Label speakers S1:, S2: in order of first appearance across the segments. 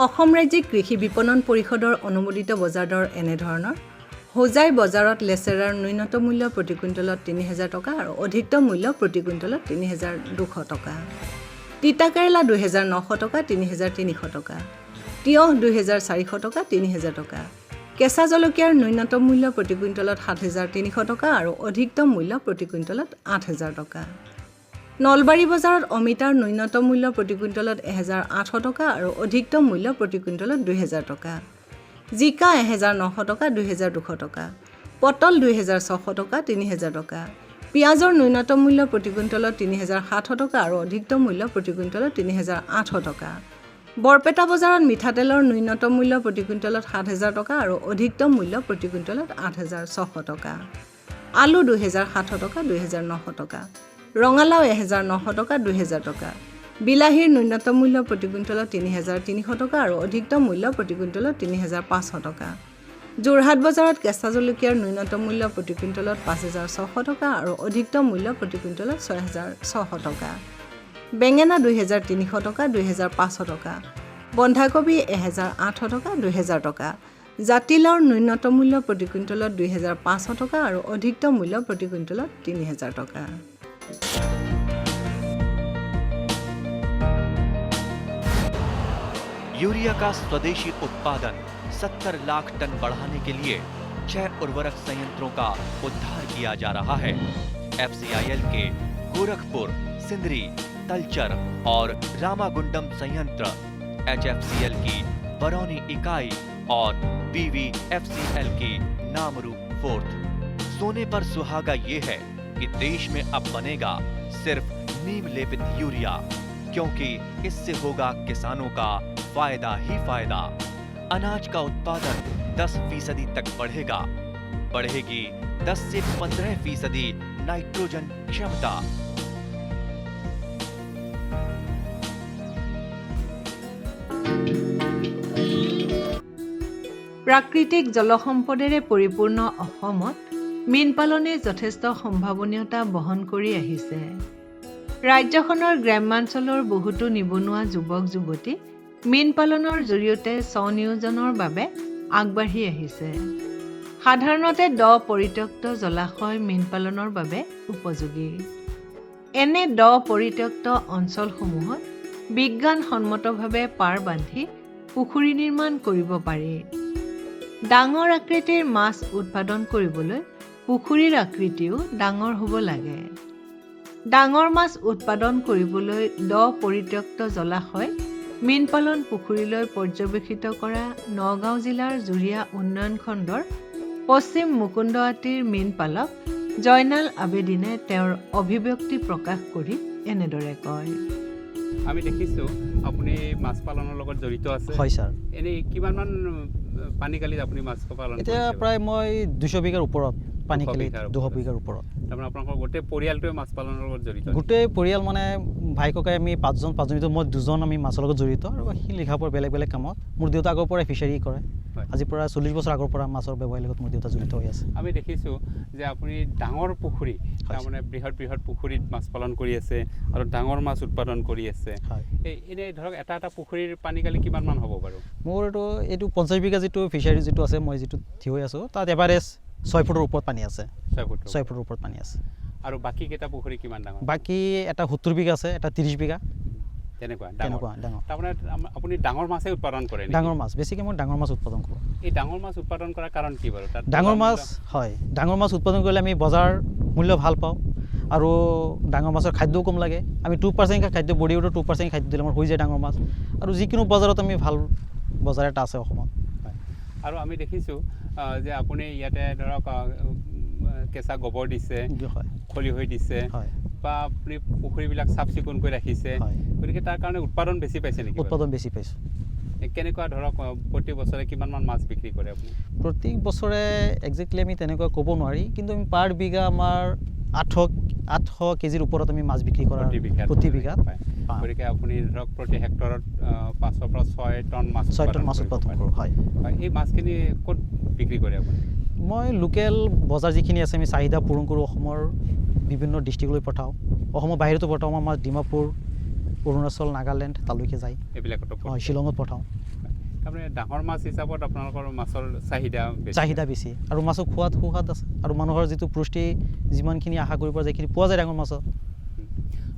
S1: অসম ৰাজ্যিক কৃষি বিপণন পৰিষদৰ অনুমোদিত বজাৰ দৰ এনেধৰণৰ হোজাই বজাৰত লেচেৰাৰ ন্যূনতম মূল্য প্ৰতি কুইণ্টলত ৩০০০ টকা আৰু অধিকতম মূল্য প্ৰতি কুইণ্টলত ৩২০০ টকা। তিতা কেৰেলা ২৯০০ টকা ৩৩০০ টকা। তিয়হ ২৪০০ টকা ৩০০০ টকা। কেঁচা জলকীয়াৰ ন্যূনতম মূল্য প্ৰতি কুইণ্টলত ৭৩০০ টকা আৰু অধিকতম মূল্য প্ৰতি কুইণ্টলত ৮০০০ টকা। নলবাৰী বজাৰত অমিতাৰ ন্যূনতম মূল্য প্ৰতি কুইণ্টলত ১৮০০ টকা আৰু অধিকতম মূল্য প্ৰতি কুইণ্টলত ২০০০ টকা। জিকা ১৯০০ টকা ২২০০ টকা। পটল ২৬০০ টকা ৩০০০ টকা। পিঁয়াজৰ ন্যূনতম মূল্য প্ৰতি কুইণ্টলত ৩০৭০ টকা আৰু অধিকতম মূল্য প্ৰতি কুইণ্টলত ৩০৮০ টকা। বৰপেটা বজাৰত মিঠাতেলৰ ন্যূনতম মূল্য প্ৰতি কুইণ্টলত ৭০০০ টকা আৰু অধিকতম মূল্য প্ৰতি কুইণ্টলত ৮৬০০ টকা। আলু ২০৭০ টকা ২৯০ টকা। ৰঙালাও ১৯০০ টকা ২০০০ টকা। বিলাহীৰ ন্যূনতম মূল্য প্ৰতি কুইণ্টলত ৩৩০০ টকা আৰু অধিকতম মূল্য প্ৰতি কুইণ্টলত ৩৫০০ টকা। যোৰহাট বজাৰত কেঁচা জলকীয়াৰ ন্যূনতম মূল্য প্ৰতি কুইণ্টলত ৫৬০০ টকা আৰু অধিকতম মূল্য প্ৰতি কুইণ্টলত ৬৬০০ টকা। বেঙেনা ২৩০০ টকা ২৫০০ টকা। বন্ধাকবি ১৮০০ টকা ২০০০ টকা। জাতিলাওৰ ন্যূনতম মূল্য প্ৰতি কুইণ্টলত ২৫০০ টকা আৰু অধিকতম মূল্য প্ৰতি কুইণ্টলত ৩০০০ টকা।
S2: यूरिया का स्वदेशी उत्पादन 70 लाख टन बढ़ाने के लिए 6 उर्वरक संयंत्रों का उद्धार किया जा रहा है। FCIL के गोरखपुर, सिंदरी, तलचर और रामागुंडम संयंत्र, HFCL की बरौनी इकाई और BVFCL की नामरू फोर्थ। सोने पर सुहागा ये है कि देश में अब बनेगा सिर्फ नीम लेपित यूरिया, क्योंकि इससे होगा किसानों का फायदा ही फायदा। अनाज का उत्पादन 10% तक बढ़ेगा। बढ़ेगी 10 से 15% नाइट्रोजन क्षमता।
S1: প্ৰাকৃতিক জলসম্পদেৰে পৰিপূৰ্ণ অসমত মীন পালনে যথেষ্ট সম্ভাৱনীয়তা বহন কৰি আহিছে। ৰাজ্যখনৰ গ্ৰাম্যাঞ্চলৰ বহুতো নিবনুৱা যুৱক যুৱতী মীন পালনৰ জৰিয়তে স্বনিয়োজনৰ বাবে আগবাঢ়ি আহিছে। সাধাৰণতে দ পৰিত্যক্ত জলাশয় মীন পালনৰ বাবে উপযোগী। এনে দ পৰিত্যক্ত অঞ্চলসমূহত বিজ্ঞানসন্মতভাৱে পাৰ বান্ধি পুখুৰী নিৰ্মাণ কৰিব পাৰি। ডাঙৰ আকৃতিৰ মাছ উৎপাদন কৰিবলৈ পুখুৰীৰ আকৃতিও ডাঙৰ হ'ব লাগে। ডাঙৰ মাছ উৎপাদন কৰিবলৈ দ পৰিত্যক্ত জলাশয় মীন পালন পুখুৰীলৈ পৰ্যবেক্ষিত কৰা নগাঁও জিলাৰ জুৰিয়া উন্নয়ন খণ্ডৰ পশ্চিম মুকুন্দআটিৰ মীন পালক জয়নাল আবেদিনে তেওঁৰ অভিব্যক্তি প্ৰকাশ কৰি এনেদৰে কয়।
S3: আমি দেখিছোঁ আপুনি মাছ পালনৰ লগত জড়িত আছে।
S4: হয় ছাৰ।
S3: এনেই কিমানমান পানীকালিত আপুনি মাছ পালন
S4: এতিয়া প্ৰায় মই ২০০ বিঘাৰ ওপৰত পানীকালিত ২০০ বিঘাৰ ওপৰত।
S3: তাৰমানে আপোনালোকৰ গোটেই পৰিয়ালটোৱে মাছ পালনৰ লগত জড়িত?
S4: গোটেই পৰিয়াল মানে ভাই ককাই আমি পাঁচজন ভিতৰত মই দুজন আমি মাছৰ লগত জড়িত আৰু সি লিখাপৰ বেলেগ বেলেগ কামত। মোৰ দেউতা আগৰ পৰাই ফিচাৰী কৰে। আজিৰ পৰা ৪০ বছৰ আগৰ পৰা মাছৰ ব্যৱসায়ৰ লগত মোৰ দেউতা জড়িত হৈ আছে।
S3: আমি দেখিছোঁ যে আপুনি ডাঙৰ পুখুৰী, তাৰমানে বৃহৎ বৃহৎ পুখুৰীত মাছ পালন কৰি আছে আৰু ডাঙৰ মাছ উৎপাদন কৰি আছে। এনেই ধৰক এটা পুখুৰীৰ পানীকালি কিমানমান হ'ব বাৰু?
S4: মোৰ এইটো ৫০ বিঘা যিটো ফিচাৰী যিটো আছে, মই যিটো থিয় হৈ আছোঁ, তাত এভাৰেজ ৬ ফুটৰ ওপৰত পানী আছে। ৬ ফুটৰ ওপৰত পানী আছে। আৰু
S3: বাকী কেইটা পুখুৰী কিমান ডাঙৰ?
S4: বাকী এটা ৭০ বিঘা আছে, এটা ৩০ বিঘা।
S3: তেনেকুৱা ডাঙৰ। তাৰমানে আপুনি ডাঙৰ মাছেই উৎপাদন কৰে?
S4: ডাঙৰ মাছ, বেছিকৈ মই ডাঙৰ মাছ উৎপাদন কৰোঁ।
S3: এই ডাঙৰ মাছ উৎপাদন কৰাৰ কাৰণ কি বাৰু?
S4: ডাঙৰ মাছ, হয়, ডাঙৰ মাছ উৎপাদন কৰিলে আমি বজাৰ মূল্য ভাল পাওঁ আৰু ডাঙৰ মাছৰ খাদ্যও কম লাগে। আমি 2% খাদ্য বডিউডৰ 2% খাদ্য দিলে আমাৰ হৈ যায় ডাঙৰ মাছ। আৰু যিকোনো বজাৰত আমি ভাল বজাৰ এটা আছে অসমত।
S3: আৰু আমি দেখিছোঁ যে আপুনি ইয়াতে ধৰক কেঁচা গোবৰ দিছে, খলিহৈ দিছে, বা আপুনি পুখুৰীবিলাক চাফ চিকুণকৈ ৰাখিছে, গতিকে তাৰ কাৰণে উৎপাদন বেছি পাইছে নেকি?
S4: উৎপাদন বেছি পাইছোঁ।
S3: কেনেকুৱা ধৰক প্ৰতি বছৰে কিমানমান মাছ বিক্ৰী কৰে আপুনি?
S4: প্ৰতি বছৰে একজেক্টলি আমি তেনেকুৱা ক'ব নোৱাৰি, কিন্তু আমি পাৰ বিঘা আমাৰ ৮০০ কেজিৰ ওপৰত আমি মাছ বিক্ৰী কৰা প্ৰতি বিঘাত।
S3: গতিকে আপুনি ধৰক প্ৰতি হেক্টৰত ৫ৰ পৰা ৬ টন মাছ
S4: উৎপাদন কৰোঁ। হয়।
S3: এই মাছখিনি ক'ত বিক্ৰী কৰে আপুনি?
S4: মই লোকেল বজাৰ যিখিনি আছে আমি চাহিদা পূৰণ কৰোঁ। অসমৰ বিভিন্ন ডিষ্ট্ৰিক্টলৈ পঠাওঁ, অসমৰ বাহিৰতো পঠাওঁ। আমাৰ মাছ ডিমাপুৰ, অৰুণাচল, নাগালেণ্ড তালৈকে যায়।
S3: এইবিলাকতো
S4: হয়, শ্বিলঙত পঠাওঁ।
S3: তাৰমানে ডাঙৰ মাছ হিচাপত আপোনালোকৰ মাছৰ
S4: চাহিদা বেছি আৰু মাছৰ খোৱাত সুস্বাদ আছে আৰু মানুহৰ যিটো পুষ্টি যিমানখিনি আশা কৰিব যায় সেইখিনি পোৱা যায় ডাঙৰ মাছত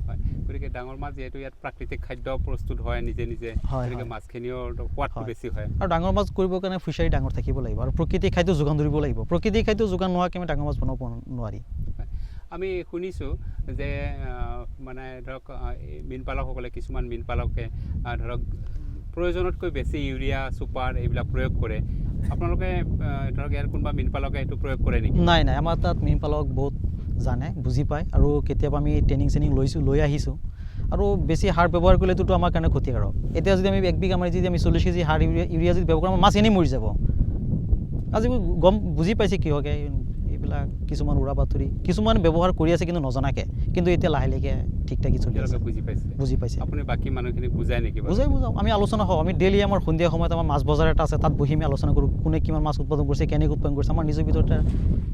S3: হয় গতিকে ডাঙৰ মাছ যিহেতু ইয়াত প্ৰাকৃতিক খাদ্য প্ৰস্তুত হয় নিজে নিজে গতিকে মাছখিনিও সোৱাদটো বেছি হয়
S4: আৰু ডাঙৰ মাছ কৰিবৰ কাৰণে ফিচাৰী ডাঙৰ থাকিব লাগিব আৰু প্ৰকৃতিক খাদ্য যোগান ধৰিব লাগিব প্ৰকৃতিক খাদ্য যোগান নোহোৱাকৈ আমি ডাঙৰ মাছ বনাব নোৱাৰি
S3: আমি শুনিছোঁ যে মানে ধৰক মীন পালকসকলে কিছুমান মীন পালকে ধৰক প্ৰয়োজনতকৈ বেছি ইউৰিয়া ছুপাৰ এইবিলাক প্ৰয়োগ কৰে আপোনালোকে ধৰক ইয়াৰ কোনোবা মীন পালকে এইটো প্ৰয়োগ কৰে নেকি
S4: নাই আমাৰ তাত মীন পালক বহুত জানে বুজি পায় আৰু কেতিয়াবা আমি ট্ৰেইনিং লৈ আহিছোঁ আৰু বেছি সাৰ ব্যৱহাৰ কৰিলেতো আমাৰ কাৰণে ক্ষতিকাৰক এতিয়া যদি আমি 1 বিঘা মাটি যদি আমি 40 কেজি সাৰ ইউৰিয়া যদি ব্যৱহাৰ কৰোঁ আমাৰ মাছ এনেই মৰি যাব আজি গম বুজি পাইছে কিহকে এইবিলাক কিছুমান উৰা বাতৰি কিছুমান ব্যৱহাৰ কৰি আছে কিন্তু নজনাকৈ কিন্তু এতিয়া লাহে লাহে ঠিক ঠাকি চলি আছে বুজি পাইছে
S3: আপুনি বাকী মানুহখিনি বুজায় নেকি
S4: বুজাওঁ আমি আলোচনা হওঁ আমি ডেইলি আমাৰ সন্ধিয়া সময়ত আমাৰ মাছ বজাৰ এটা আছে তাত বহি আমি আলোচনা কৰোঁ কোনে কিমান মাছ উৎপাদন কৰিছে কেনেকৈ উৎপাদন কৰিছে আমাৰ নিজৰ ভিতৰতে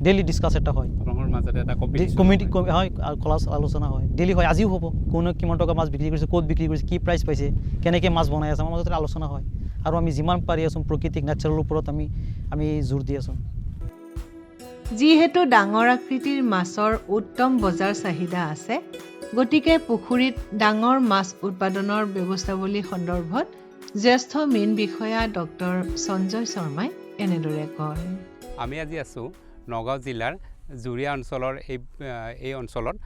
S4: ডেইলি ডিছকাছ এটা হয়
S3: আপোনালোকৰ মাজতে এটা
S4: কমিটি হয় ক্লাছ আলোচনা হয় ডেইলি হয় আজিও হ'ব কোনে কিমান টকা মাছ বিক্ৰী কৰিছে ক'ত বিক্ৰী কৰিছে কি প্ৰাইচ পাইছে কেনেকৈ মাছ বনাই আছে আমাৰ মাজতে আলোচনা হয় আৰু আমি যিমান পাৰি আছোঁ প্ৰাকৃতিক নেচাৰেলৰ ওপৰত আমি জোৰ দি আছোঁ
S1: যিহেতু ডাঙৰ আকৃতিৰ মাছৰ উত্তম বজাৰ চাহিদা আছে গতিকে পুখুৰীত ডাঙৰ মাছ উৎপাদনৰ ব্যৱস্থাৱলী সন্দৰ্ভত জ্যেষ্ঠ মীন বিষয়া ডক্টৰ সঞ্জয় শৰ্মাই এনেদৰে কয়
S3: আমি আজি আছোঁ নগাঁও জিলাৰ জুৰীয়া অঞ্চলৰ এই অঞ্চলত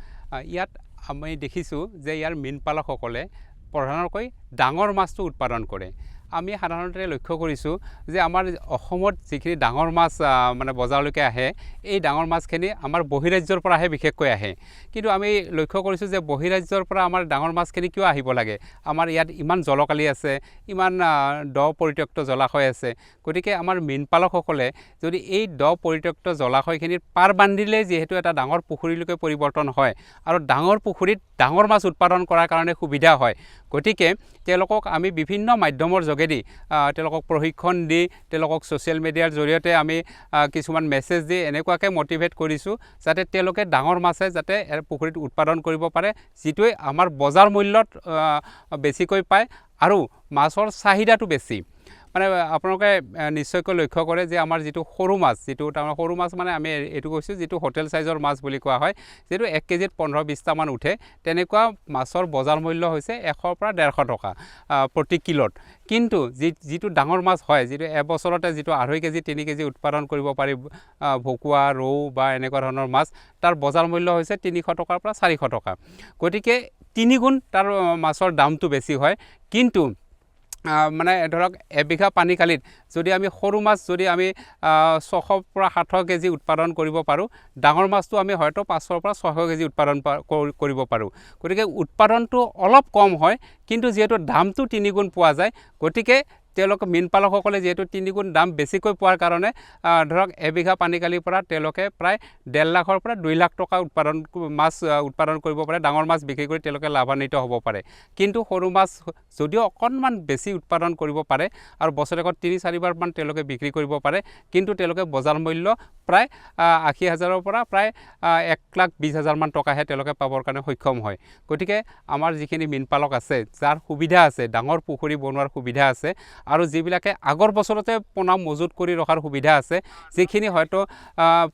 S3: ইয়াত আমি দেখিছোঁ যে ইয়াৰ মীন পালকসকলে প্ৰধানকৈ ডাঙৰ মাছটো উৎপাদন কৰে আমি সাধাৰণতে লক্ষ্য কৰিছোঁ যে আমাৰ অসমত যিখিনি ডাঙৰ মাছ মানে বজাৰলৈকে আহে এই ডাঙৰ মাছখিনি আমাৰ বহিৰাজ্যৰ পৰাহে বিশেষকৈ আহে কিন্তু আমি লক্ষ্য কৰিছোঁ যে বহিৰাজ্যৰ পৰা আমাৰ ডাঙৰ মাছখিনি কিয় আহিব লাগে আমাৰ ইয়াত ইমান জলকালি আছে ইমান দ পৰিত্যক্ত জলাশয় আছে গতিকে আমাৰ মীন পালকসকলে যদি এই দ পৰিত্যক্ত জলাশয়খিনিৰ পাৰ বান্ধিলে যিহেতু এটা ডাঙৰ পুখুৰীলৈকে পৰিৱৰ্তন হয় আৰু ডাঙৰ পুখুৰীত ডাঙৰ মাছ উৎপাদন কৰাৰ কাৰণে সুবিধা হয় গতিকে তেওঁলোকক আমি বিভিন্ন মাধ্যমৰ যোগেদি তেওঁলোকক প্ৰশিক্ষণ দি তেওঁলোকক ছ'চিয়েল মিডিয়াৰ জৰিয়তে আমি কিছুমান মেছেজ দি এনেকুৱাকৈ মটিভেট কৰিছোঁ যাতে তেওঁলোকে ডাঙৰ মাছে যাতে পুখুৰীত উৎপাদন কৰিব পাৰে যিটোৱে আমাৰ বজাৰ মূল্যত বেছিকৈ পায় আৰু মাছৰ চাহিদাটো বেছি মানে আপোনালোকে নিশ্চয়কৈ লক্ষ্য কৰে যে আমাৰ যিটো সৰু মাছ যিটো তাৰমানে সৰু মাছ মানে আমি এইটো কৈছোঁ যিটো হোটেল চাইজৰ মাছ বুলি কোৱা হয় যিটো 1 কেজিত 15-20টামান উঠে তেনেকুৱা মাছৰ বজাৰ মূল্য হৈছে 100 পৰা 150 টকা প্ৰতি কিলোত কিন্তু যিটো ডাঙৰ মাছ হয় যিটো এবছৰতে যিটো 2.5 কেজি 3 কেজি উৎপাদন কৰিব পাৰি ভকুৱা ৰৌ বা এনেকুৱা ধৰণৰ মাছ তাৰ বজাৰ মূল্য হৈছে 300 টকাৰ পৰা 400 টকা গতিকে 3 গুণ তাৰ মাছৰ দামটো বেছি হয় কিন্তু মানে ধৰক 1 বিঘা পানীকালিত যদি আমি সৰু মাছ যদি আমি 600 পৰা 700 কেজি উৎপাদন কৰিব পাৰোঁ ডাঙৰ মাছটো আমি হয়তো 500 পৰা 600 কেজি উৎপাদন কৰিব পাৰোঁ গতিকে উৎপাদনটো অলপ কম হয় কিন্তু যিহেতু দামটো 3 গুণ পোৱা যায় গতিকে তেওঁলোকে মীন পালকসকলে যিহেতু 3 গুণ দাম বেছিকৈ পোৱাৰ কাৰণে ধৰক 1 বিঘা পানীকালিৰ পৰা তেওঁলোকে প্ৰায় 1.5 লাখৰ পৰা 2 লাখ টকা মাছ উৎপাদন কৰিব পাৰে ডাঙৰ মাছ বিক্ৰী কৰি তেওঁলোকে লাভান্বিত হ'ব পাৰে কিন্তু সৰু মাছ যদিও অকণমান বেছি উৎপাদন কৰিব পাৰে আৰু বছৰেকত 3-4 বাৰমান তেওঁলোকে বিক্ৰী কৰিব পাৰে কিন্তু তেওঁলোকে বজাৰ মূল্য প্ৰায় 80,000ৰ পৰা প্ৰায় 1,20,000 মান টকাহে তেওঁলোকে পাবৰ কাৰণে সক্ষম হয় গতিকে আমাৰ যিখিনি মীন পালক আছে যাৰ সুবিধা আছে ডাঙৰ পুখুৰী বনোৱাৰ সুবিধা আছে আৰু যিবিলাকে আগৰ বছৰতে পোনা মজুত কৰি ৰখাৰ সুবিধা আছে যিখিনি হয়তো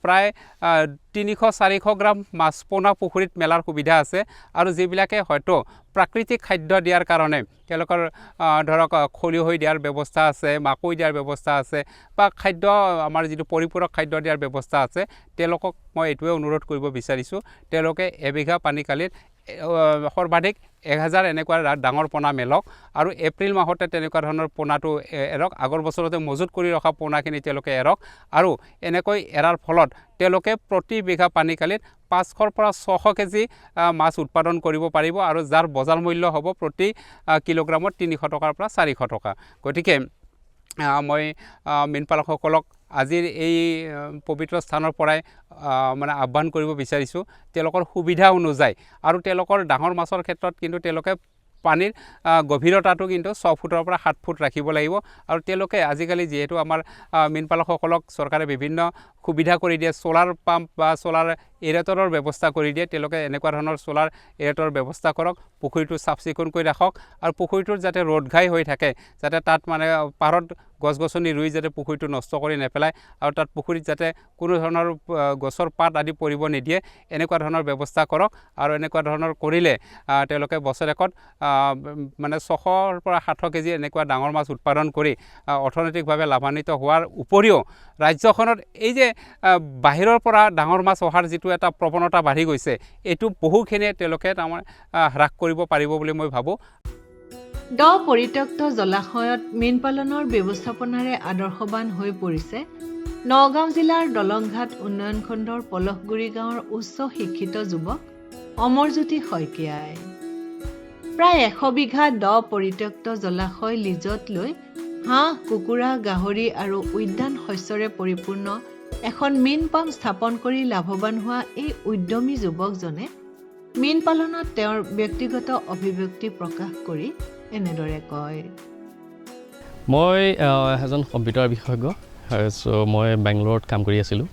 S3: প্ৰায় 300-400 গ্ৰাম মাছ পোনা পুখুৰীত মেলাৰ সুবিধা আছে আৰু যিবিলাকে হয়তো প্ৰাকৃতিক খাদ্য দিয়াৰ কাৰণে তেওঁলোকৰ ধৰক খলিহৈ দিয়াৰ ব্যৱস্থা আছে মাকৈ দিয়াৰ ব্যৱস্থা আছে বা খাদ্য আমাৰ যিটো পৰিপূৰক খাদ্য দিয়াৰ ব্যৱস্থা আছে তেওঁলোকক মই এইটোৱে অনুৰোধ কৰিব বিচাৰিছোঁ তেওঁলোকে 1 বিঘা পানীকালিত সৰ্বাধিক 1000 এনেকুৱা ডাঙৰ পোনা মেলক আৰু এপ্ৰিল মাহতে তেনেকুৱা ধৰণৰ পোনাটো এৰক আগৰ বছৰতে মজুত কৰি ৰখা পোনাখিনি তেওঁলোকে এৰক আৰু এনেকৈ এৰাৰ ফলত তেওঁলোকে প্ৰতি বিঘা পানীকালিত 500 পৰা 600 কেজি মাছ উৎপাদন কৰিব পাৰিব আৰু যাৰ বজাৰ মূল্য হ'ব প্ৰতি কিলোগ্ৰামত 300 টকাৰ পৰা 400 টকা গতিকে মই মীন পালকসকলক আজিৰ এই পবিত্ৰ স্থানৰ পৰাই মানে আহ্বান কৰিব বিচাৰিছোঁ তেওঁলোকৰ সুবিধা অনুযায়ী আৰু তেওঁলোকৰ ডাঙৰ মাছৰ ক্ষেত্ৰত কিন্তু তেওঁলোকে পানীৰ গভীৰতাটো কিন্তু 6 ফুটৰ পৰা 7 ফুট ৰাখিব লাগিব আৰু তেওঁলোকে আজিকালি যিহেতু আমাৰ মীন পালকসকলক চৰকাৰে বিভিন্ন সুবিধা কৰি দিয়ে সোলাৰ পাম্প বা সোলাৰ এৰেটৰৰ ব্যৱস্থা কৰি দিয়ে তেওঁলোকে এনেকুৱা ধৰণৰ সোলাৰ এৰেটৰ ব্যৱস্থা কৰক পুখুৰীটো চাফ চিকুণ কৰি ৰাখক আৰু পুখুৰীটোৰ যাতে ৰ'দ ঘাই হৈ থাকে যাতে তাত মানে পাৰত গছ-গছনি ৰুই যাতে পুখুৰীটো নষ্ট কৰি নেপেলায় আৰু তাত পুখুৰীত যাতে কোনো ধৰণৰ গছৰ পাত আদি পৰিব নিদিয়ে এনেকুৱা ধৰণৰ ব্যৱস্থা কৰক আৰু এনেকুৱা ধৰণৰ কৰিলে তেওঁলোকে বছৰেকত মানে 600ৰ পৰা 700 কেজি এনেকুৱা ডাঙৰ মাছ উৎপাদন কৰি অৰ্থনৈতিকভাৱে লাভান্বিত হোৱাৰ উপৰিও ৰাজ্যখনত এই যে বাহিৰৰ পৰা ডাঙৰ মাছ অহাৰ যিটো এটা প্ৰৱণতা বাঢ়ি গৈছে এইটো বহুখিনিয়ে তেওঁলোকে তাৰমানে হ্ৰাস কৰিব পাৰিব বুলি মই ভাবোঁ
S1: পৰিত্যক্ত জলাশয়ত মীন পালনৰ ব্যৱস্থাপনাৰে আদৰ্শবান হৈ পৰিছে নগাঁও জিলাৰ দলংঘাট উন্নয়ন খণ্ডৰ পলহগুৰি গাঁৱৰ উচ্চ শিক্ষিত যুৱক অমৰজ্যোতি শইকীয়াই প্ৰায় 100 বিঘা পৰিত্যক্ত জলাশয় লিজত লৈ হাঁহ কুকুৰা গাহৰি আৰু উদ্যান শস্যৰে পৰিপূৰ্ণ এখন মীন পাম স্থাপন কৰি লাভৱান হোৱা এই উদ্যমী যুৱকজনে মীন পালনত তেওঁৰ ব্যক্তিগত অভিব্যক্তি প্ৰকাশ কৰি এনেদৰে কয়
S5: মই এজন কম্পিউটাৰ বিশেষজ্ঞ মই বেংগলোৰত কাম কৰি আছিলোঁ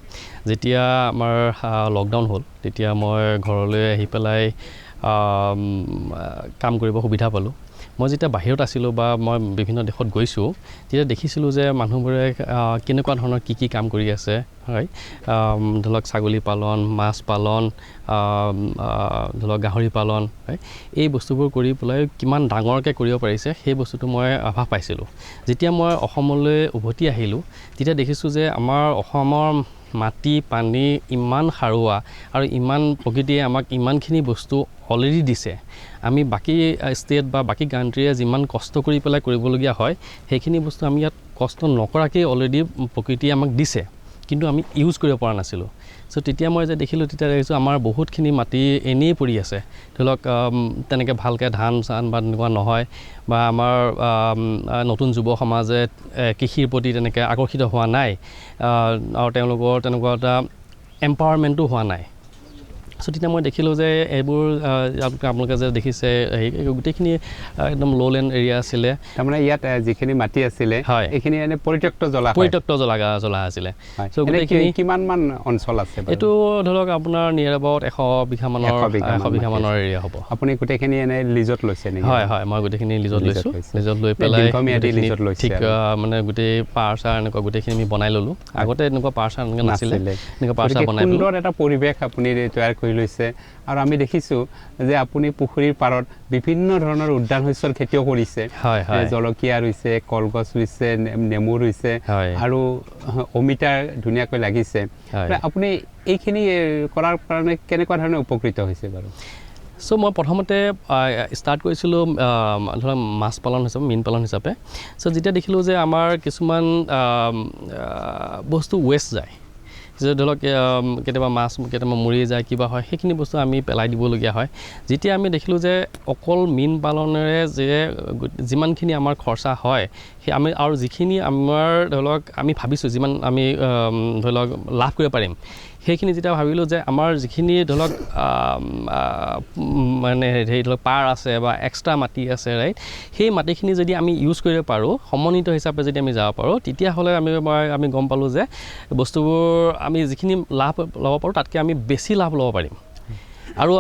S5: যেতিয়া আমাৰ লকডাউন হ'ল তেতিয়া মই ঘৰলৈ আহি পেলাই কাম কৰিব সুবিধা পালোঁ মই যেতিয়া বাহিৰত আছিলোঁ বা মই বিভিন্ন দেশত গৈছোঁ তেতিয়া দেখিছিলোঁ যে মানুহবোৰে কেনেকুৱা ধৰণৰ কি কাম কৰি আছে হয় ধৰি লওক ছাগলী পালন মাছ পালন ধৰি লওক গাহৰি পালন হয় এই বস্তুবোৰ কৰি পেলাই কিমান ডাঙৰকৈ কৰিব পাৰিছে সেই বস্তুটো মই আভাস পাইছিলোঁ যেতিয়া মই অসমলৈ উভতি আহিলোঁ তেতিয়া দেখিছোঁ যে আমাৰ অসমৰ মাটি পানী ইমান সাৰুৱা আৰু ইমান প্ৰকৃতিয়ে আমাক ইমানখিনি বস্তু অলৰেডি দিছে আমি বাকী ষ্টেট বা বাকী কাণ্ট্ৰিয়ে যিমান কষ্ট কৰি পেলাই কৰিবলগীয়া হয় সেইখিনি বস্তু আমি ইয়াত কষ্ট নকৰাকৈ অলৰেডি প্ৰকৃতিয়ে আমাক দিছে কিন্তু আমি ইউজ কৰিব পৰা নাছিলোঁ তেতিয়া মই যে দেখিলোঁ তেতিয়া দেখিছোঁ আমাৰ বহুতখিনি মাটি এনেই পৰি আছে ধৰি লওক তেনেকৈ ভালকৈ ধান চান বা তেনেকুৱা নহয় বা আমাৰ নতুন যুৱ সমাজে কৃষিৰ প্ৰতি তেনেকৈ আকৰ্ষিত হোৱা নাই আৰু তেওঁলোকৰ তেনেকুৱা এটা এম্পাৱাৰমেণ্টো হোৱা নাই তেতিয়া মই দেখিলোঁ যে এইবোৰ আপোনালোকে যে দেখিছে গোটেইখিনি একদম ল'লেণ্ড এৰিয়া আছিলে
S3: তাৰমানে ইয়াত যিখিনি মাটি আছিলে
S5: হয়
S3: এইখিনি এনে পৰিত্যক্ত জ্বলা আছিলে গোটেইখিনি কিমানমান অঞ্চল আছে
S5: এইটো ধৰক আপোনাৰ নিয়াৰ এবাউট 100 বিঘা মানৰ এৰিয়া হ'ব
S3: আপুনি গোটেইখিনি এনে লিজত লৈছে নেকি
S5: হয় হয় মই গোটেইখিনি লিজত লৈছোঁ লিজত লৈ পেলাই ঠিক মানে গোটেই পাৰ চাৰ এনেকুৱা গোটেইখিনি আমি বনাই ল'লোঁ আগতে এনেকুৱা পাৰ চাৰ এনেকুৱা নাছিলে এনেকুৱা পাৰ চাৰ বনাই
S3: সুন্দৰ এটা পৰিৱেশ আপুনি তৈয়াৰ কৰি লৈছে আৰু আমি দেখিছোঁ যে আপুনি পুখুৰীৰ পাৰত বিভিন্ন ধৰণৰ উদ্যান শস্যৰ খেতিও কৰিছে জলকীয়া ৰুইছে কলগছ ৰুইছে নেমু ৰুইছে আৰু অমিতা ধুনীয়াকৈ লাগিছে আপুনি এইখিনি কৰাৰ কাৰণে কেনেকুৱা ধৰণে উপকৃত হৈছে বাৰু
S5: মই প্ৰথমতে ষ্টাৰ্ট কৰিছিলোঁ ধৰক মাছ পালন হিচাপে মীন পালন হিচাপে যেতিয়া দেখিলোঁ যে আমাৰ কিছুমান বস্তু ৱেষ্ট যায় যে ধৰি লওক কেতিয়াবা মাছ কেতিয়াবা মৰি যায় কিবা হয় সেইখিনি বস্তু আমি পেলাই দিবলগীয়া হয় যেতিয়া আমি দেখিলোঁ যে অকল মীন পালনেৰে যে যিমানখিনি আমাৰ খৰচা হয় সেই আমি আৰু যিখিনি আমাৰ ধৰি লওক আমি ভাবিছোঁ যিমান আমি ধৰি লওক লাভ কৰিব পাৰিম সেইখিনি যেতিয়া ভাবিলোঁ যে আমাৰ যিখিনি ধৰি লওক মানে ধৰি লওক পাৰ আছে বা এক্সট্ৰা মাটি আছে ৰাইট সেই মাটিখিনি যদি আমি ইউজ কৰিব পাৰোঁ সমন্বিত হিচাপে যদি আমি যাব পাৰোঁ তেতিয়াহ'লে আমি গম পালোঁ যে বস্তুবোৰ আমি যিখিনি লাভ ল'ব পাৰোঁ তাতকৈ আমি বেছি লাভ ল'ব পাৰিম আৰু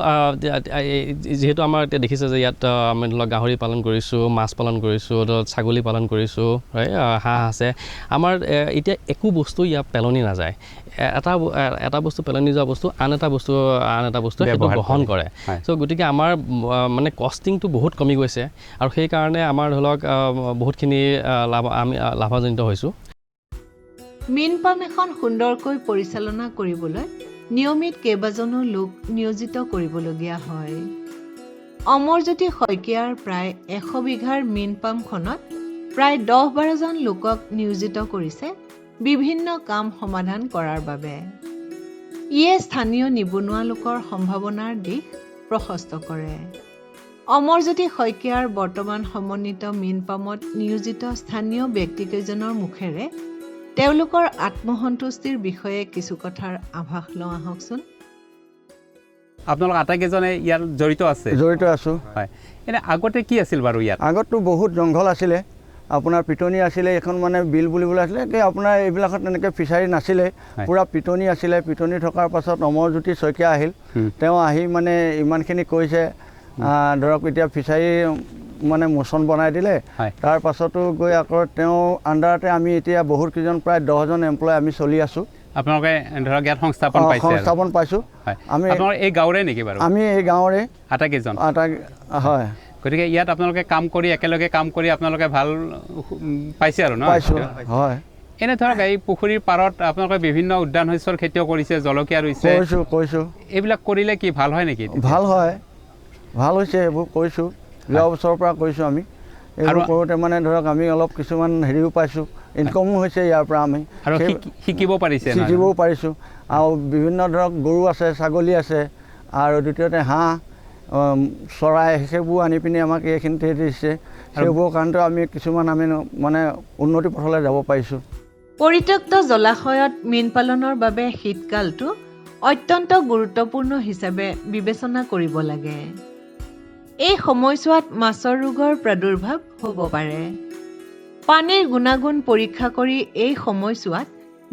S5: যিহেতু আমাৰ এতিয়া দেখিছে যে ইয়াত আমি ধৰি লওক গাহৰি পালন কৰিছোঁ মাছ পালন কৰিছোঁ ধৰক ছাগলী পালন কৰিছোঁ হাঁহ আছে আমাৰ এতিয়া একো বস্তু ইয়াত পেলনি নাযায় এটা বস্তু পেলনি যোৱা বস্তু আন এটা বস্তু সেইটো গ্ৰহণ কৰে গতিকে আমাৰ মানে কষ্টিংটো বহুত কমি গৈছে আৰু সেইকাৰণে আমাৰ ধৰি লওক বহুতখিনি আমি লাভাজনিত হৈছোঁ
S1: মীন পাম এখন সুন্দৰকৈ পৰিচালনা কৰিবলৈ নিয়মিত কেইবাজনো লোক নিয়োজিত কৰিবলগীয়া হয় অমৰজ্যোতি শইকীয়াৰ প্ৰায় 100 বিঘাৰ মীন পামখনত প্ৰায় 10-12জন লোকক নিয়োজিত কৰিছে বিভিন্ন কাম সমাধান কৰাৰ বাবে ইয়ে স্থানীয় নিবনুৱা লোকৰ সম্ভাৱনাৰ দিশ প্ৰশস্ত কৰে অমৰজ্যোতি শইকীয়াৰ বৰ্তমান সমন্বিত মীন পামত নিয়োজিত স্থানীয় ব্যক্তিকেইজনৰ মুখেৰে তেওঁলোকৰ আত্মসন্তুষ্টিৰ বিষয়ে কিছু কথাৰ আভাস লওঁ আহকচোন
S3: আপোনালোক আটাইকেইজনে ইয়াত জড়িত আছোঁ
S6: হয়
S3: এনে আগতে কি আছিল বাৰু ইয়াত
S6: আগততো বহুত জংঘল আছিলে আপোনাৰ পিটনি আছিলে, এখন মানে বিল বুলিবলৈ আছিলে কি আপোনাৰ এইবিলাকত তেনেকৈ ফিচাৰী নাছিলে, পূৰা পিটনি আছিলে। পিটনি থকাৰ পাছত অমৰজ্যোতি শইকীয়া আহিল, তেওঁ আহি মানে ইমানখিনি কৈছে, ধৰক এতিয়া ফিচাৰী মানে মোচন বনাই দিলে। তাৰ পাছতো গৈ আকৌ তেওঁ আণ্ডাৰতে আমি এতিয়া বহুতকেইজন প্ৰায় 10জন এমপ্লয় আমি চলি আছোঁ।
S3: আপোনালোকে ধৰক ইয়াত সংস্থাপন
S6: পাইছোঁ।
S3: আমি এই গাঁৱৰে নেকি বাৰু?
S6: আমি এই গাঁৱৰে
S3: আটাইকেইজন।
S6: হয়,
S3: গতিকে ইয়াত আপোনালোকে কাম কৰি একেলগে কাম কৰি আপোনালোকে ভাল পাইছে আৰু ন?
S6: পাইছোঁ, হয়।
S3: এনে ধৰক এই পুখুৰীৰ পাৰত আপোনালোকে বিভিন্ন উদ্যান শস্যৰ খেতিও কৰিছে, জলকীয়া ৰুইছে।
S6: কৈছোঁ।
S3: এইবিলাক কৰিলে কি ভাল হয় নেকি?
S6: ভাল হয়, ভাল হৈছে, এইবোৰ কৰিছোঁ। যোৱা বছৰৰ পৰা কৰিছোঁ আমি। এইবোৰ কৰোঁতে মানে ধৰক আমি অলপ কিছুমান হেৰিও পাইছোঁ, ইনকমো হৈছে ইয়াৰ পৰা আমি।
S3: আৰু শিকিবও
S6: পাৰিছোঁ। আৰু বিভিন্ন ধৰক গৰু আছে, ছাগলী আছে, আৰু দ্বিতীয়তে হাঁহ, চৰাই, সেইবোৰ আনি পিনি আমাক এইখিনিতে দিছে। সেইবোৰৰ কাৰণেতো আমি কিছুমান মানে উন্নতি পথলৈ যাব পাৰিছোঁ।
S1: পৰিত্যক্ত জলাশয়ত মীন পালনৰ বাবে শীতকালটো অত্যন্ত গুৰুত্বপূৰ্ণ হিচাপে বিবেচনা কৰিব লাগে। এই সময়ছোৱাত মাছৰ ৰোগৰ প্ৰাদুৰ্ভাৱ হ'ব পাৰে। পানীৰ গুণাগুণ পৰীক্ষা কৰি এই সময়ছোৱাত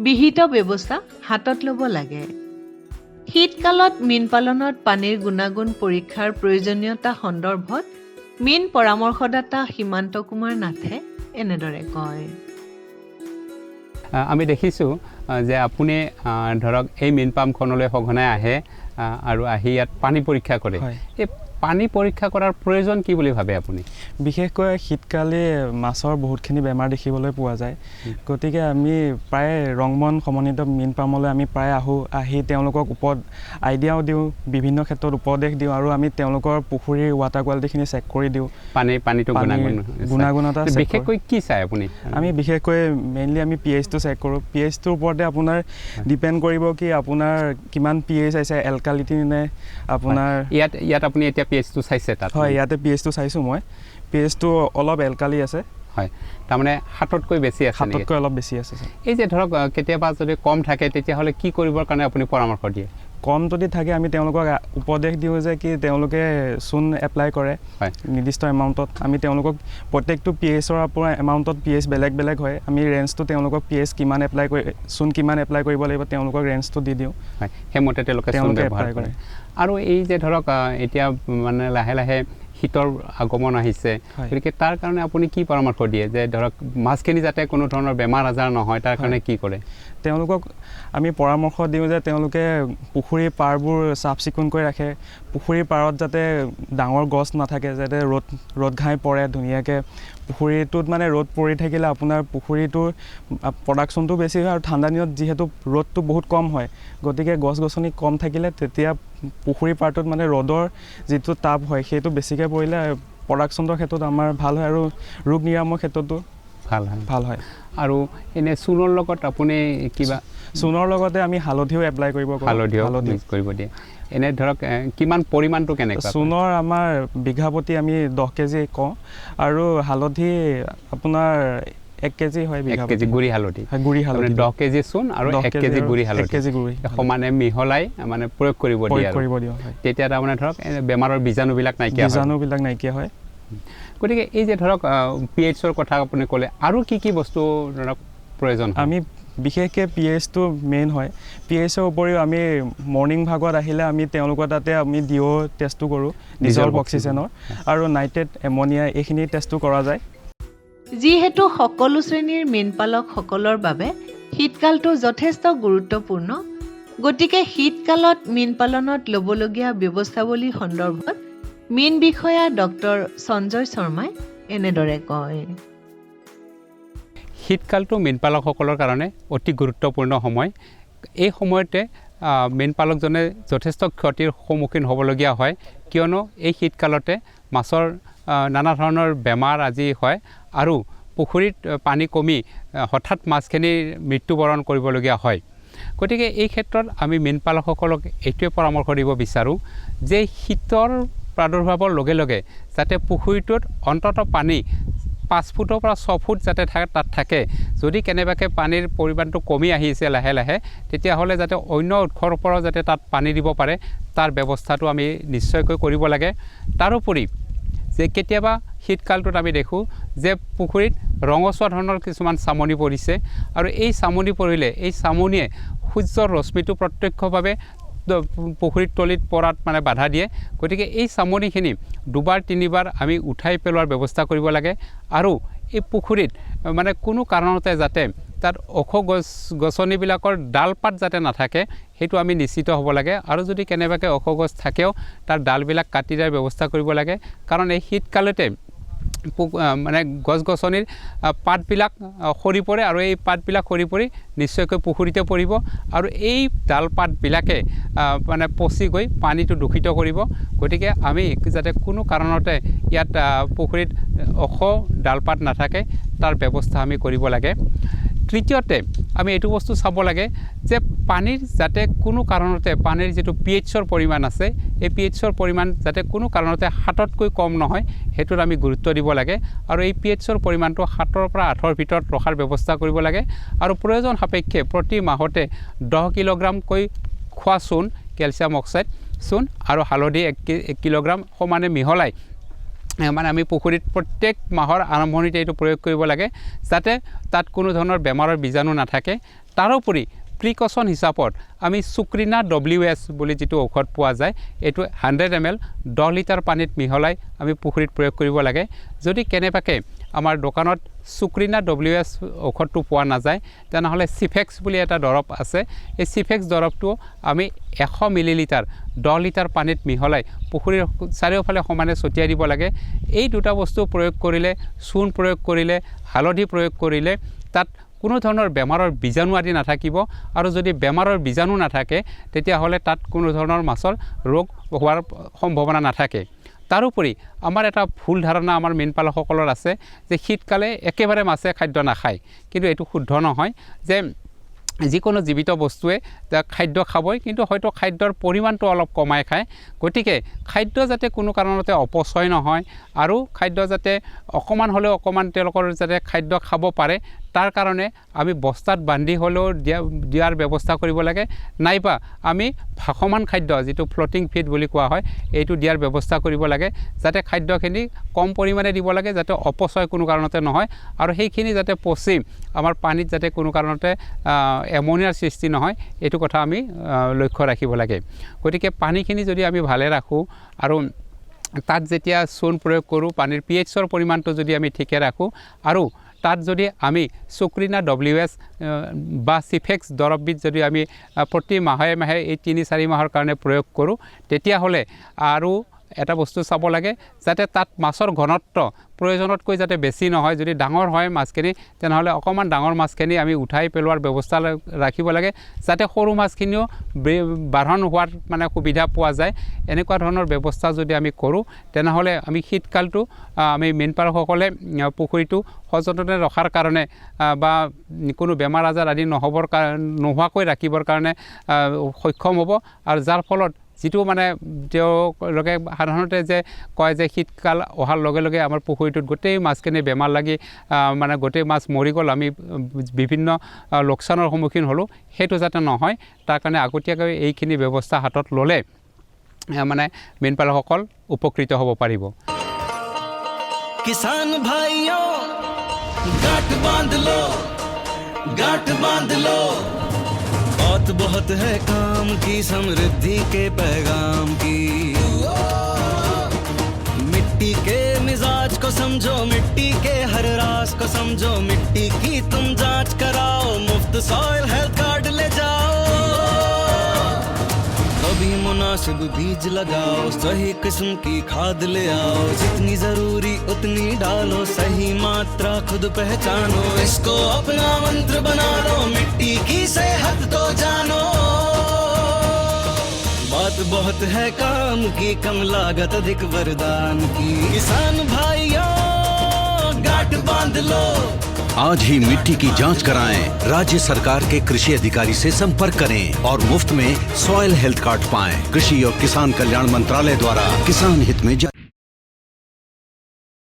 S1: বিহিত ব্যৱস্থা হাতত ল'ব লাগে। শীতকালত মীন পালনত পানীৰ গুণাগুণ পৰীক্ষাৰ প্ৰয়োজনীয়তা সন্দৰ্ভত মীন পৰামৰ্শদাতা সীমান্ত কুমাৰ নাথে এনেদৰে কয়।
S3: আমি দেখিছোঁ যে আপুনি ধৰক এই মীন পামখনলৈ সঘনাই আহে আৰু আহি ইয়াত পানী পৰীক্ষা কৰে। এই পানী পৰীক্ষা কৰাৰ প্ৰয়োজন কি বুলি ভাবে আপুনি?
S7: বিশেষকৈ শীতকালি মাছৰ বহুতখিনি বেমাৰ দেখিবলৈ পোৱা যায়, গতিকে আমি প্ৰায় ৰংমন সমন্বিত মীন পামলৈ আমি প্ৰায় আহি তেওঁলোকক আইডিয়াও দিওঁ, বিভিন্ন ক্ষেত্ৰত উপদেশ দিওঁ, আৰু আমি তেওঁলোকৰ পুখুৰীৰ ৱাটাৰ কোৱালিটিখিনি চেক কৰি দিওঁ।
S3: পানীটো
S7: গুণাগুণতা
S3: বিশেষকৈ কি চাই আপুনি?
S7: আমি বিশেষকৈ মেইনলি আমি pH-টো চেক কৰোঁ। pH-টোৰ ওপৰতে আপোনাৰ ডিপেণ্ড কৰিব কি আপোনাৰ কিমান pH আছে, এলকালিটি নে আপোনাৰ।
S3: ইয়াত আপুনি এতিয়া pH-টো চাইছে তাত?
S7: হয়, ইয়াতে pH-টো চাইছোঁ মই। pH-টো অলপ এলকালি আছে।
S3: হয়, তাৰমানে 7তকৈ বেছি আছে?
S7: 7তকৈ অলপ বেছি আছে।
S3: এই যে ধৰক কেতিয়াবা যদি কম থাকে তেতিয়াহ'লে কি কৰিবৰ কাৰণে আপুনি পৰামৰ্শ দিয়ে?
S7: কম যদি থাকে আমি তেওঁলোকক উপদেশ দিওঁ যে কি তেওঁলোকে চূণ এপ্লাই কৰে নিৰ্দিষ্ট এমাউণ্টত। আমি তেওঁলোকক প্ৰত্যেকটো pH-ৰ পৰা এমাউণ্টত pH বেলেগ বেলেগ হয়, আমি ৰেঞ্জটো তেওঁলোকক pH কিমান এপ্লাই কৰি, চূণ কিমান এপ্লাই কৰিব লাগিব তেওঁলোকক ৰেঞ্জটো দি দিওঁ।
S3: হয়, সেইমতে তেওঁলোকে ব্যৱহাৰ কৰে। আৰু এই যে ধৰক এতিয়া মানে লাহে লাহে শীতৰ আগমন আহিছে, গতিকে তাৰ কাৰণে আপুনি কি পৰামৰ্শ দিয়ে যে ধৰক মাছখিনি যাতে কোনো ধৰণৰ বেমাৰ আজাৰ নহয় তাৰ কাৰণে কি কৰে?
S7: তেওঁলোকক আমি পৰামৰ্শ দিওঁ যে তেওঁলোকে পুখুৰীৰ পাৰবোৰ চাফ চিকুণকৈ ৰাখে, পুখুৰীৰ পাৰত যাতে ডাঙৰ গছ নাথাকে, যাতে ৰ'দ ঘাই পৰে ধুনীয়াকৈ। পুখুৰীটোত মানে ৰ'দ পৰি থাকিলে আপোনাৰ পুখুৰীটোৰ প্ৰডাকশ্যনটো বেছি হয়, আৰু ঠাণ্ডা দিনত যিহেতু ৰ'দটো বহুত কম হয়, গতিকে গছ গছনি কম থাকিলে তেতিয়া পুখুৰীৰ পাৰটোত মানে ৰ'দৰ যিটো তাপ হয় সেইটো বেছিকৈ পৰিলে প্ৰডাকশ্যনৰ ক্ষেত্ৰত আমাৰ ভাল হয়, আৰু ৰোগ নিৰাময়ৰ ক্ষেত্ৰতো ভাল হয়।
S3: আৰু এনে চূণৰ লগত আপুনি কিবা?
S7: চূণৰ লগতে আমি হালধিও এপ্লাই কৰিব
S3: দিয়ে। এনে ধৰক কিমান পৰিমাণটো কেনেকুৱা?
S7: চূণৰ আমাৰ বিঘা প্ৰতি আমি 10 কেজি কওঁ, আৰু হালধি আপোনাৰ 1 কেজি হয়।
S3: 1 কেজি গুড়ি হালধি?
S7: গুড়ি হালধি
S3: 10 কেজি চূণ আৰু 1 কেজি গুড়ি হালধি সমানে মিহলাই মানে প্ৰয়োগ কৰিব দিয়ে। তেতিয়া তাৰমানে ধৰক বেমাৰৰ বীজাণুবিলাক নাইকিয়া হয়। গতিকে এই যে ধৰক pH-ৰ কথা আপুনি ক'লে, আৰু কি বস্তু ধৰক প্ৰয়োজন?
S7: আমি বিশেষকৈ pH-টো মেইন হয়। pH-ৰ উপৰিও আমি মৰ্ণিং ভাগত আহিলে আমি তেওঁলোকৰ তাতে আমি DO টেষ্টটো কৰোঁ, ডিজল্ভ অক্সিজেনৰ, আৰু নাইট্ৰেট এমনিয়া এইখিনি টেষ্টটো কৰা যায়।
S1: যিহেতু সকলো শ্ৰেণীৰ মীনপালকসকলৰ বাবে শীতকালটো যথেষ্ট গুৰুত্বপূৰ্ণ, গতিকে শীতকালত মীন পালনত ল'বলগীয়া ব্যৱস্থাৱলী সন্দৰ্ভত মীন বিষয়া ডক্টৰ সঞ্জয় শৰ্মাই এনেদৰে কয়।
S3: শীতকালটো মীনপালকসকলৰ কাৰণে অতি গুৰুত্বপূৰ্ণ সময়। এই সময়তে মীনপালকজনে যথেষ্ট ক্ষতিৰ সন্মুখীন হ'বলগীয়া হয়, কিয়নো এই শীতকালতে মাছৰ নানা ধৰণৰ বেমাৰ আজি হয়, আৰু পুখুৰীত পানী কমি হঠাৎ মাছখিনিৰ মৃত্যুবৰণ কৰিবলগীয়া হয়। গতিকে এই ক্ষেত্ৰত আমি মীনপালকসকলক এইটোৱে পৰামৰ্শ দিব বিচাৰোঁ যে শীতৰ প্ৰাদুৰ্ভাৱৰ লগে লগে যাতে পুখুৰীটোত অন্ততঃ পানী 5 ফুটৰ পৰা 6 ফুট যাতে তাত থাকে। যদি কেনেবাকৈ পানীৰ পৰিমাণটো কমি আহিছে লাহে লাহে, তেতিয়াহ'লে যাতে অন্য উৎসৰ পৰা যাতে তাত পানী দিব পাৰে তাৰ ব্যৱস্থাটো আমি নিশ্চয়কৈ কৰিব লাগে। তাৰোপৰি যে কেতিয়াবা শীতকালটোত আমি দেখোঁ যে পুখুৰীত ৰঙচুৱা ধৰণৰ কিছুমান চামনি পৰিছে আৰু এই চামনি পৰিলে এই চামনিয়ে সূৰ্যৰ ৰশ্মিটো প্ৰত্যক্ষভাৱে পুখুৰীৰ তলিত পৰাত মানে বাধা দিয়ে। গতিকে এই চামনিখিনি দুবাৰ তিনিবাৰ আমি উঠাই পেলোৱাৰ ব্যৱস্থা কৰিব লাগে আৰু এই পুখুৰীত মানে কোনো কাৰণতে যাতে তাত ওখ গছনিবিলাকৰ ডালপাত যাতে নাথাকে সেইটো আমি নিশ্চিত হ'ব লাগে আৰু যদি কেনেবাকৈ ওখ গছ থাকেও তাৰ ডালবিলাক কাটি দিয়াৰ ব্যৱস্থা কৰিব লাগে। কাৰণ এই শীতকালতে মানে গছ গছনিৰ পাতবিলাক সৰি পৰে আৰু এই পাতবিলাক সৰি পৰি নিশ্চয়কৈ পুখুৰীতে পৰিব আৰু এই ডাল পাতবিলাকে মানে পচি গৈ পানীটো দূষিত কৰিব। গতিকে আমি যাতে কোনো কাৰণতে ইয়াত পুখুৰীত ওখ ডালপাত নাথাকে তাৰ ব্যৱস্থা আমি কৰিব লাগে। তৃতীয়তে আমি এইটো বস্তু চাব লাগে যে পানীৰ যাতে কোনো কাৰণতে পানীৰ যিটো pH-ৰ পৰিমাণ আছে এই pH-ৰ পৰিমাণ যাতে কোনো কাৰণতে 7তকৈ কম নহয় সেইটোত আমি গুৰুত্ব দিব লাগে আৰু এই pH-ৰ পৰিমাণটো 7ৰ পৰা 8ৰ ভিতৰত ৰখাৰ ব্যৱস্থা কৰিব লাগে আৰু প্ৰয়োজন সাপেক্ষে প্ৰতি মাহতে 10 কিলোগ্ৰামকৈ খোৱা চূণ কেলছিয়াম অক্সাইড চূণ আৰু হালধি 1 কিলোগ্ৰাম সমানে মিহলাই মানে আমি পুখুৰীত প্ৰত্যেক মাহৰ আৰম্ভণিতে এইটো প্ৰয়োগ কৰিব লাগে যাতে তাত কোনো ধৰণৰ বেমাৰৰ বীজাণু নাথাকে। তাৰোপৰি প্ৰিকশ্যন হিচাপত আমি চুক্ৰিনা WS বুলি যিটো ঔষধ পোৱা যায় এইটো 100 ml 10 লিটাৰ পানীত মিহলাই আমি পুখুৰীত প্ৰয়োগ কৰিব লাগে। যদি কেনেবাকৈ আমাৰ দোকানত চুক্ৰিনা WS ঔষধটো পোৱা নাযায় তেনেহ'লে চিফেক্স বুলি এটা দৰৱ আছে। এই চিফেক্স দৰৱটো আমি 100 মিলিলিটাৰ 10 লিটাৰ পানীত মিহলাই পুখুৰীৰ চাৰিওফালে সমানে ছটিয়াই দিব লাগে। এই দুটা বস্তু প্ৰয়োগ কৰিলে চূণ প্ৰয়োগ কৰিলে হালধি প্ৰয়োগ কৰিলে তাত কোনো ধৰণৰ বেমাৰৰ বীজাণু আদি নাথাকিব আৰু যদি বেমাৰৰ বীজাণু নাথাকে তেতিয়াহ'লে তাত কোনো ধৰণৰ মাছৰ ৰোগ হোৱাৰ সম্ভাৱনা নাথাকে। তাৰোপৰি আমাৰ এটা ভুল ধাৰণা আমাৰ মীনপালকসকলৰ আছে যে শীতকালে একেবাৰে মাছে খাদ্য নাখায়, কিন্তু এইটো শুদ্ধ নহয় যে যিকোনো জীৱিত বস্তুৱে খাদ্য খাবই কিন্তু হয়তো খাদ্যৰ পৰিমাণটো অলপ কমাই খায়। গতিকে খাদ্য যাতে কোনো কাৰণতে অপচয় নহয় আৰু খাদ্য যাতে অকণমান হ'লেও অকণমান তেওঁলোকৰ যাতে খাদ্য খাব পাৰে তাৰ কাৰণে আমি বস্তাত বান্ধি হ'লেও দিয়াৰ ব্যৱস্থা কৰিব লাগে, নাইবা আমি ভাসমান খাদ্য যিটো ফ্লটিং ফিড বুলি কোৱা হয় এইটো দিয়াৰ ব্যৱস্থা কৰিব লাগে যাতে খাদ্যখিনি কম পৰিমাণে দিব লাগে যাতে অপচয় কোনো কাৰণতে নহয় আৰু সেইখিনি যাতে পচি আমাৰ পানীত যাতে কোনো কাৰণতে এমনিয়াৰ সৃষ্টি নহয় এইটো কথা আমি লক্ষ্য ৰাখিব লাগে। গতিকে পানীখিনি যদি আমি ভালে ৰাখোঁ আৰু তাত যেতিয়া চূণ প্ৰয়োগ কৰোঁ পানীৰ pH-ৰ পৰিমাণটো যদি আমি ঠিকে ৰাখোঁ আৰু তাত যদি আমি চুক্ৰিনা WS বা চিফেক্স দৰৱবিধ যদি আমি প্ৰতি মাহে মাহে এই 3-4 মাহৰ কাৰণে প্ৰয়োগ কৰোঁ তেতিয়াহ'লে আৰু এটা বস্তু চাব লাগে যাতে তাত মাছৰ ঘনত্ব প্ৰয়োজনতকৈ যাতে বেছি নহয়। যদি ডাঙৰ হয় মাছখিনি তেনেহ'লে অকণমান ডাঙৰ মাছখিনি আমি উঠাই পেলোৱাৰ ব্যৱস্থা ৰাখিব লাগে যাতে সৰু মাছখিনিও বাঢ়ন হোৱাৰ মানে সুবিধা পোৱা যায়। এনেকুৱা ধৰণৰ ব্যৱস্থা যদি আমি কৰোঁ তেনেহ'লে আমি শীতকালটো আমি মীনপালকসকলে পুখুৰীটো সযতনে ৰখাৰ কাৰণে বা কোনো বেমাৰ আজাৰ আদি নোহোৱাকৈ ৰাখিবৰ কাৰণে সক্ষম হ'ব আৰু যাৰ ফলত যিটো মানে তেওঁলোকে সাধাৰণতে যে কয় যে শীতকাল অহাৰ লগে লগে আমাৰ পুখুৰীটোত গোটেই মাছখিনি বেমাৰ লাগি মানে গোটেই মাছ মৰি গ'ল আমি বিভিন্ন লোকচানৰ সন্মুখীন হ'লোঁ, সেইটো যাতে নহয় তাৰ কাৰণে আগতীয়াকৈ এইখিনি ব্যৱস্থা হাতত ল'লে মানে মীনপালকসকল উপকৃত হ'ব পাৰিব।
S8: किसान भाइयों गांठ बांध लो बात बहुत है काम की समृद्धि के पैगाम की। मिट्टी के मिजाज को समझो मिट्टी के हर राज को समझो मिट्टी की तुम जांच कराओ मुफ्त सॉइल हेल्थ कार्ड ले जाओ। कभी मुनासिब बीज लगाओ सही किस्म की खाद ले आओ जितनी जरूरी उतनी डालो सही मात्रा खुद पहचानो इसको अपना मंत्र बना लो मिट्टी की सेहत तो जानो। बात बहुत है काम की कम लागत अधिक वरदान की। किसान भाइयों गांठ बांध लो
S9: आज ही मिट्टी की जांच कराएं। राज्य सरकार के कृषि अधिकारी से संपर्क करें और मुफ्त में सॉइल हेल्थ कार्ड पाएं। कृषि और किसान कल्याण मंत्रालय द्वारा किसान हित में